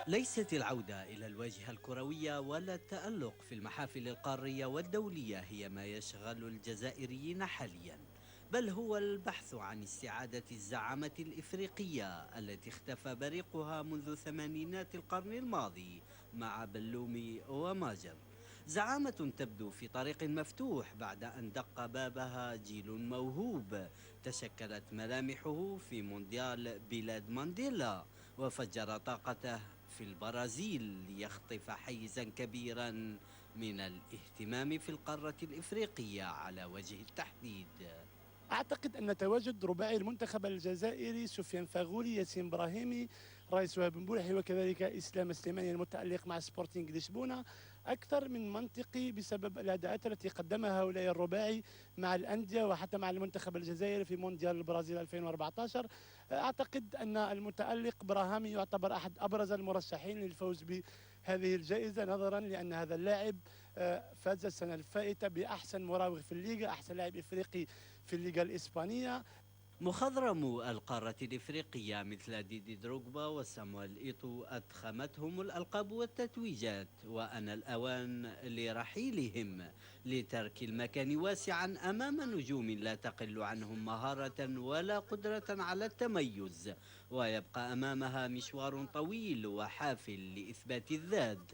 ليست العودة إلى الواجهة الكروية ولا التألق في المحافل القارية والدولية هي ما يشغل الجزائريين حاليا، بل هو البحث عن استعادة الزعامة الإفريقية التي اختفى بريقها منذ ثمانينات القرن الماضي مع بلومي وماجر. زعامة تبدو في طريق مفتوح بعد أن دق بابها جيل موهوب تشكلت ملامحه في مونديال بلاد مانديلا وفجر طاقته في البرازيل ليخطف حيزا كبيرا من الاهتمام في القارة الإفريقية على وجه التحديد. أعتقد أن تواجد رباعي المنتخب الجزائري سفيان فاغولي، ياسين إبراهيمي، رئيس وهاب بولحي، وكذلك إسلام سليماني المتألق مع سبورتينغ لشبونة أكثر من منطقي بسبب الأداءات التي قدمها هؤلاء الرباعي مع الأندية وحتى مع المنتخب الجزائري في مونديال البرازيل 2014. أعتقد أن المتألق براهامي يعتبر أحد أبرز المرشحين للفوز بهذه الجائزة، نظرا لأن هذا اللاعب فاز السنة الفائتة بأحسن مراوغ في الليغا، أحسن لاعب إفريقي في الليغا الإسبانية. مخضرم القارة الإفريقية مثل ديدي دروغبا وسامويل إيتو أضخمتهم الألقاب والتتويجات، وأن الأوان لرحيلهم لترك المكان واسعا أمام نجوم لا تقل عنهم مهارة ولا قدرة على التميز، ويبقى أمامها مشوار طويل وحافل لإثبات الذات.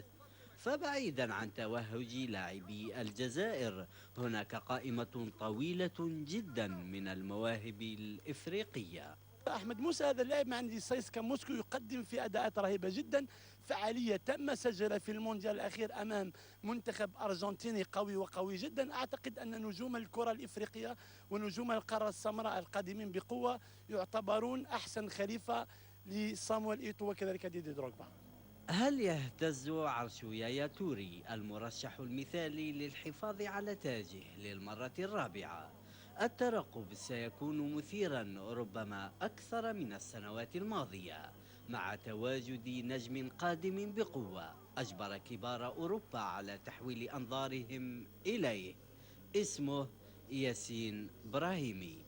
فبعيدا عن توهج لاعبي الجزائر، هناك قائمة طويلة جدا من المواهب الإفريقية. احمد موسى هذا اللاعب مع نادي سايسكا موسكو يقدم في اداءات رهيبه جدا، فعاليه تامه، سجل في المونديال الاخير امام منتخب ارجنتيني قوي وقوي جدا. اعتقد ان نجوم الكره الافريقيه ونجوم القاره السمراء القادمين بقوه يعتبرون احسن خليفه لصامويل ايتو وكذلك ديدي دروغبا. هل يهتز عرش يايا توري المرشح المثالي للحفاظ على تاجه للمرة الرابعة؟ الترقب سيكون مثيرا ربما أكثر من السنوات الماضية، مع تواجد نجم قادم بقوة أجبر كبار أوروبا على تحويل أنظارهم إليه. اسمه ياسين براهيمي.